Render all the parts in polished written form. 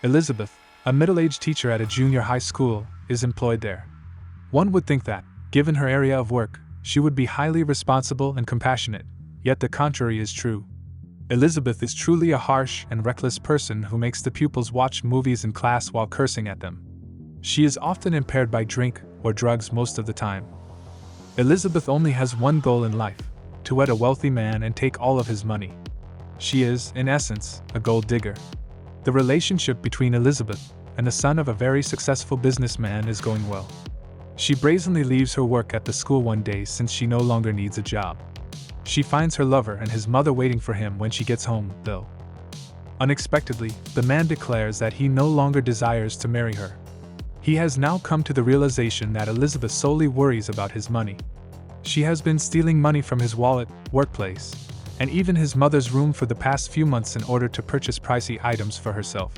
Elizabeth, a middle-aged teacher at a junior high school, is employed there. One would think that, given her area of work, she would be highly responsible and compassionate, yet the contrary is true. Elizabeth is truly a harsh and reckless person who makes the pupils watch movies in class while cursing at them. She is often impaired by drink or drugs most of the time. Elizabeth only has one goal in life: to wed a wealthy man and take all of his money. She is, in essence, a gold digger. The relationship between Elizabeth and the son of a very successful businessman is going well. She brazenly leaves her work at the school one day since she no longer needs a job. She finds her lover and his mother waiting for him when she gets home, though. Unexpectedly, the man declares that he no longer desires to marry her. He has now come to the realization that Elizabeth solely worries about his money. She has been stealing money from his wallet, workplace, and even his mother's room for the past few months in order to purchase pricey items for herself.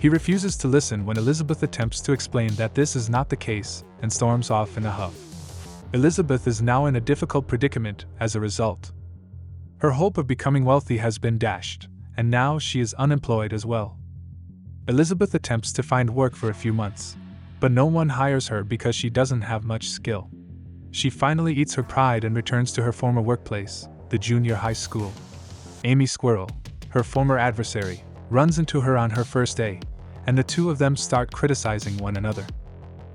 He refuses to listen when Elizabeth attempts to explain that this is not the case and storms off in a huff. Elizabeth is now in a difficult predicament as a result. Her hope of becoming wealthy has been dashed, and now she is unemployed as well. Elizabeth attempts to find work for a few months, but no one hires her because she doesn't have much skill. She finally eats her pride and returns to her former workplace, the junior high school. Amy Squirrel, her former adversary, runs into her on her first day, and the two of them start criticizing one another.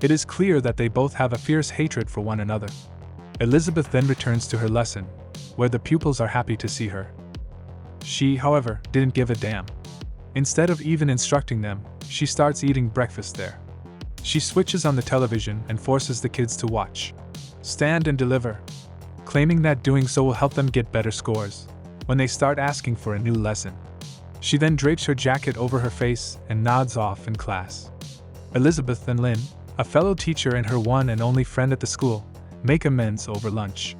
It is clear that they both have a fierce hatred for one another. Elizabeth then returns to her lesson, where the pupils are happy to see her. She, however, didn't give a damn. Instead of even instructing them, she starts eating breakfast there. She switches on the television and forces the kids to watch Stand and Deliver, claiming that doing so will help them get better scores when they start asking for a new lesson. She then drapes her jacket over her face and nods off in class. Elizabeth and Lynn, a fellow teacher and her one and only friend at the school, make amends over lunch.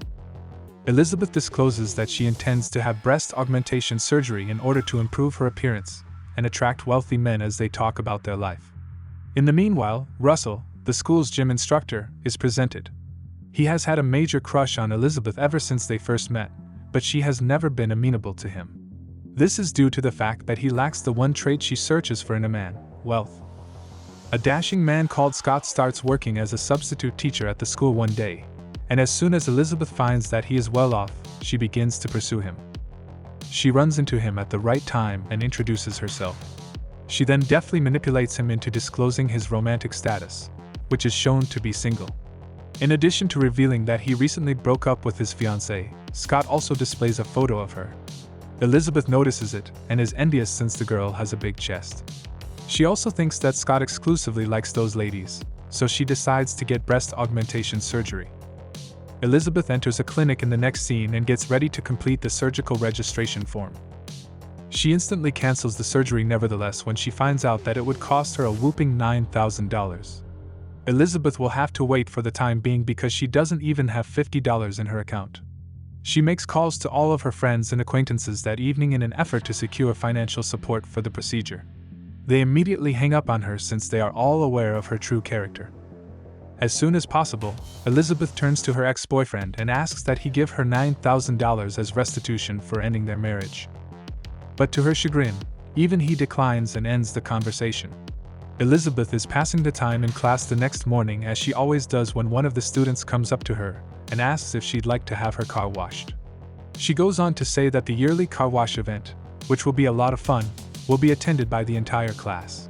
Elizabeth discloses that she intends to have breast augmentation surgery in order to improve her appearance and attract wealthy men as they talk about their life. In the meanwhile, Russell, the school's gym instructor, is presented. He has had a major crush on Elizabeth ever since they first met, but she has never been amenable to him. This is due to the fact that he lacks the one trait she searches for in a man: wealth. A dashing man called Scott starts working as a substitute teacher at the school one day, and as soon as Elizabeth finds that he is well off, she begins to pursue him. She runs into him at the right time and introduces herself. She then deftly manipulates him into disclosing his romantic status, which is shown to be single. In addition to revealing that he recently broke up with his fiancé, Scott also displays a photo of her. Elizabeth notices it and is envious since the girl has a big chest. She also thinks that Scott exclusively likes those ladies, so she decides to get breast augmentation surgery. Elizabeth enters a clinic in the next scene and gets ready to complete the surgical registration form. She instantly cancels the surgery nevertheless when she finds out that it would cost her a whopping $9,000. Elizabeth will have to wait for the time being because she doesn't even have $50 in her account. She makes calls to all of her friends and acquaintances that evening in an effort to secure financial support for the procedure. They immediately hang up on her since they are all aware of her true character. As soon as possible, Elizabeth turns to her ex-boyfriend and asks that he give her $9,000 as restitution for ending their marriage. But to her chagrin, even he declines and ends the conversation. Elizabeth is passing the time in class the next morning as she always does when one of the students comes up to her and asks if she'd like to have her car washed. She goes on to say that the yearly car wash event, which will be a lot of fun, will be attended by the entire class.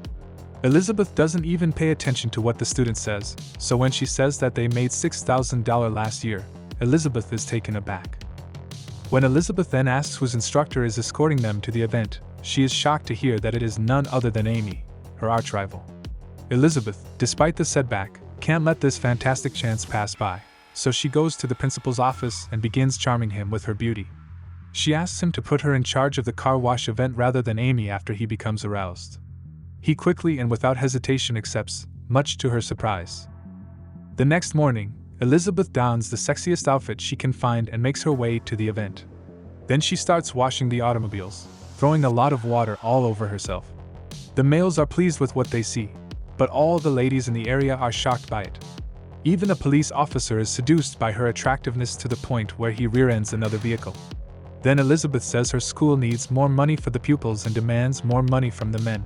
Elizabeth doesn't even pay attention to what the student says, so when she says that they made $6,000 last year, Elizabeth is taken aback. When Elizabeth then asks whose instructor is escorting them to the event, she is shocked to hear that it is none other than Amy, her arch-rival. Elizabeth, despite the setback, can't let this fantastic chance pass by, so she goes to the principal's office and begins charming him with her beauty. She asks him to put her in charge of the car wash event rather than Amy after he becomes aroused. He quickly and without hesitation accepts, much to her surprise. The next morning, Elizabeth dons the sexiest outfit she can find and makes her way to the event. Then she starts washing the automobiles, throwing a lot of water all over herself. The males are pleased with what they see, but all the ladies in the area are shocked by it. Even a police officer is seduced by her attractiveness to the point where he rear-ends another vehicle. Then Elizabeth says her school needs more money for the pupils and demands more money from the men.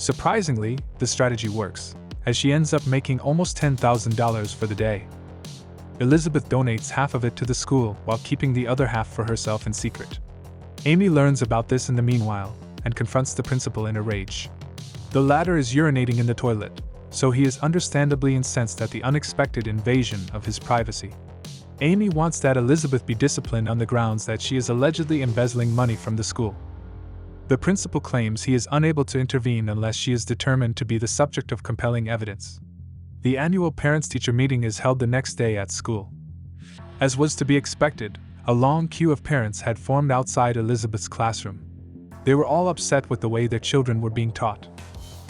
Surprisingly, the strategy works, as she ends up making almost $10,000 for the day. Elizabeth donates half of it to the school while keeping the other half for herself in secret. Amy learns about this in the meanwhile and confronts the principal in a rage. The latter is urinating in the toilet, so he is understandably incensed at the unexpected invasion of his privacy. Amy wants that Elizabeth be disciplined on the grounds that she is allegedly embezzling money from the school. The principal claims he is unable to intervene unless she is determined to be the subject of compelling evidence. The annual parents-teacher meeting is held the next day at school. As was to be expected, a long queue of parents had formed outside Elizabeth's classroom. They were all upset with the way their children were being taught.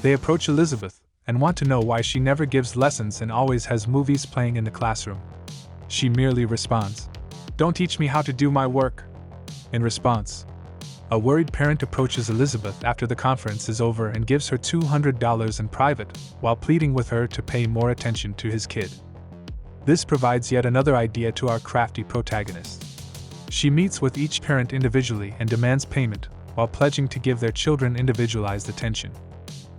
They approach Elizabeth and want to know why she never gives lessons and always has movies playing in the classroom. She merely responds, "Don't teach me how to do my work." In response, a worried parent approaches Elizabeth after the conference is over and gives her $200 in private, while pleading with her to pay more attention to his kid. This provides yet another idea to our crafty protagonist. She meets with each parent individually and demands payment, while pledging to give their children individualized attention.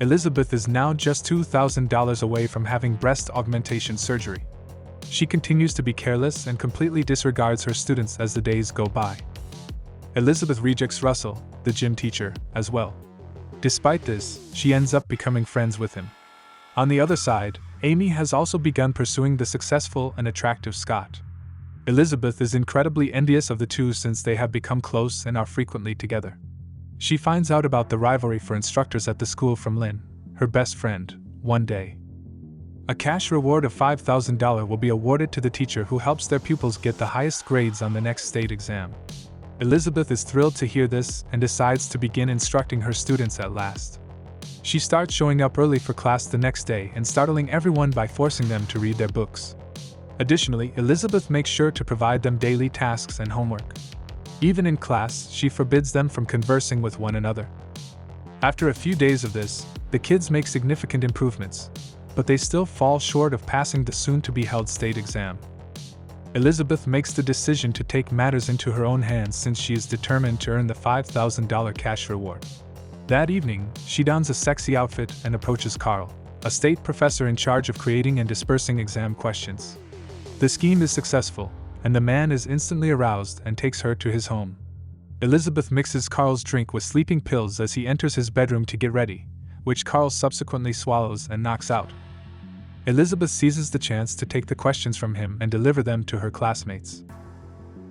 Elizabeth is now just $2,000 away from having breast augmentation surgery. She continues to be careless and completely disregards her students as the days go by. Elizabeth rejects Russell, the gym teacher, as well. Despite this, she ends up becoming friends with him. On the other side, Amy has also begun pursuing the successful and attractive Scott. Elizabeth is incredibly envious of the two since they have become close and are frequently together. She finds out about the rivalry for instructors at the school from Lynn, her best friend, one day. A cash reward of $5,000 will be awarded to the teacher who helps their pupils get the highest grades on the next state exam. Elizabeth is thrilled to hear this and decides to begin instructing her students at last. She starts showing up early for class the next day and startling everyone by forcing them to read their books. Additionally, Elizabeth makes sure to provide them daily tasks and homework. Even in class, she forbids them from conversing with one another. After a few days of this, the kids make significant improvements, but they still fall short of passing the soon-to-be-held state exam. Elizabeth makes the decision to take matters into her own hands since she is determined to earn the $5,000 cash reward. That evening, she dons a sexy outfit and approaches Carl, a state professor in charge of creating and dispersing exam questions. The scheme is successful, and the man is instantly aroused and takes her to his home. Elizabeth mixes Carl's drink with sleeping pills as he enters his bedroom to get ready, which Carl subsequently swallows and knocks out. Elizabeth seizes the chance to take the questions from him and deliver them to her classmates.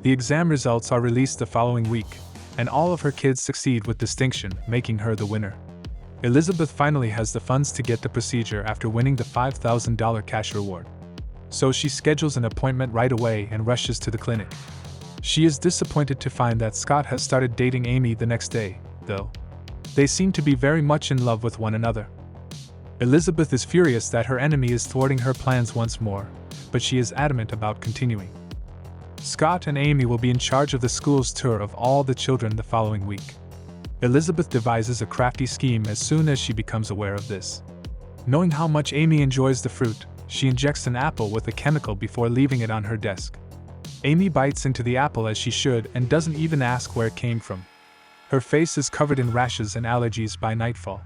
The exam results are released the following week, and all of her kids succeed with distinction, making her the winner. Elizabeth finally has the funds to get the procedure after winning the $5,000 cash reward. So she schedules an appointment right away and rushes to the clinic. She is disappointed to find that Scott has started dating Amy the next day, though. They seem to be very much in love with one another. Elizabeth is furious that her enemy is thwarting her plans once more, but she is adamant about continuing. Scott and Amy will be in charge of the school's tour of all the children the following week. Elizabeth devises a crafty scheme as soon as she becomes aware of this. Knowing how much Amy enjoys the fruit, she injects an apple with a chemical before leaving it on her desk. Amy bites into the apple as she should and doesn't even ask where it came from. Her face is covered in rashes and allergies by nightfall.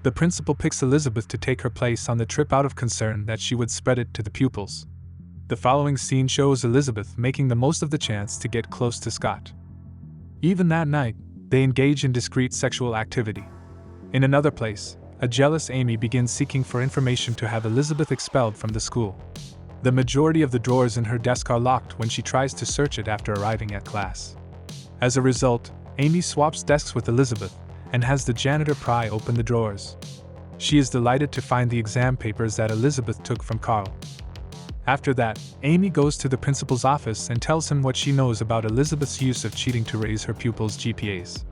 The principal picks Elizabeth to take her place on the trip out of concern that she would spread it to the pupils. The following scene shows Elizabeth making the most of the chance to get close to Scott. Even that night, they engage in discreet sexual activity. In another place, a jealous Amy begins seeking for information to have Elizabeth expelled from the school. The majority of the drawers in her desk are locked when she tries to search it after arriving at class. As a result, Amy swaps desks with Elizabeth and has the janitor pry open the drawers. She is delighted to find the exam papers that Elizabeth took from Carl. After that, Amy goes to the principal's office and tells him what she knows about Elizabeth's use of cheating to raise her pupils' GPAs.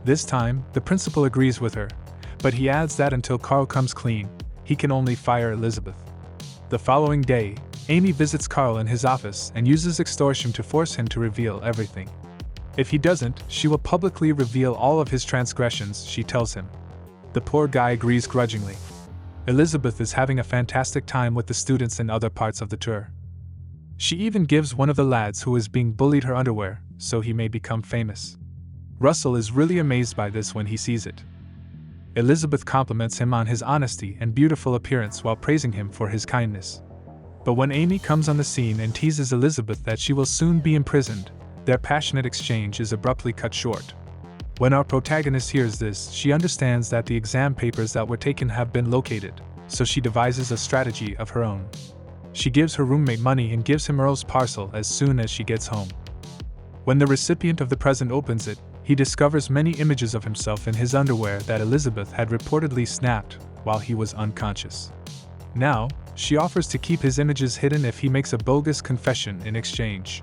This time, the principal agrees with her, but he adds that until Carl comes clean, he can only fire Elizabeth. The following day, Amy visits Carl in his office and uses extortion to force him to reveal everything. If he doesn't, she will publicly reveal all of his transgressions, she tells him. The poor guy agrees grudgingly. Elizabeth is having a fantastic time with the students in other parts of the tour. She even gives one of the lads who is being bullied her underwear, so he may become famous. Russell is really amazed by this when he sees it. Elizabeth compliments him on his honesty and beautiful appearance while praising him for his kindness. But when Amy comes on the scene and teases Elizabeth that she will soon be imprisoned, their passionate exchange is abruptly cut short. When our protagonist hears this, she understands that the exam papers that were taken have been located, so she devises a strategy of her own. She gives her roommate money and gives him Earl's parcel as soon as she gets home. When the recipient of the present opens it, he discovers many images of himself in his underwear that Elizabeth had reportedly snapped while he was unconscious. Now, she offers to keep his images hidden if he makes a bogus confession in exchange.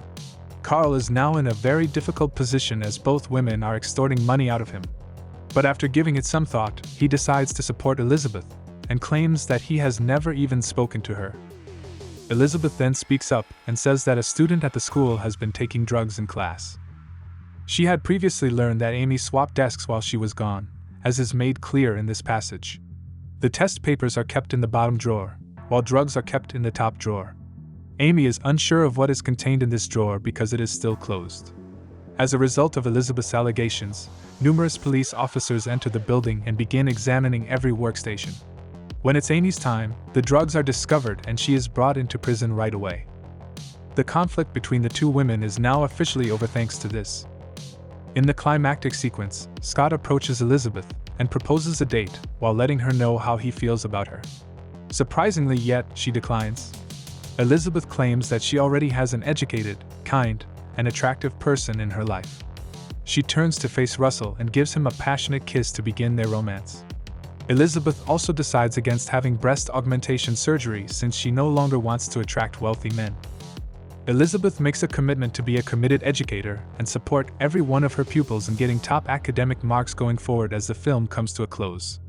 Carl is now in a very difficult position as both women are extorting money out of him. But after giving it some thought, he decides to support Elizabeth and claims that he has never even spoken to her. Elizabeth then speaks up and says that a student at the school has been taking drugs in class. She had previously learned that Amy swapped desks while she was gone, as is made clear in this passage. The test papers are kept in the bottom drawer, while drugs are kept in the top drawer. Amy is unsure of what is contained in this drawer because it is still closed. As a result of Elizabeth's allegations, numerous police officers enter the building and begin examining every workstation. When it's Amy's time, the drugs are discovered and she is brought into prison right away. The conflict between the two women is now officially over thanks to this. In the climactic sequence, Scott approaches Elizabeth and proposes a date while letting her know how he feels about her. Surprisingly yet, she declines. Elizabeth claims that she already has an educated, kind, and attractive person in her life. She turns to face Russell and gives him a passionate kiss to begin their romance. Elizabeth also decides against having breast augmentation surgery since she no longer wants to attract wealthy men. Elizabeth makes a commitment to be a committed educator and support every one of her pupils in getting top academic marks going forward as the film comes to a close.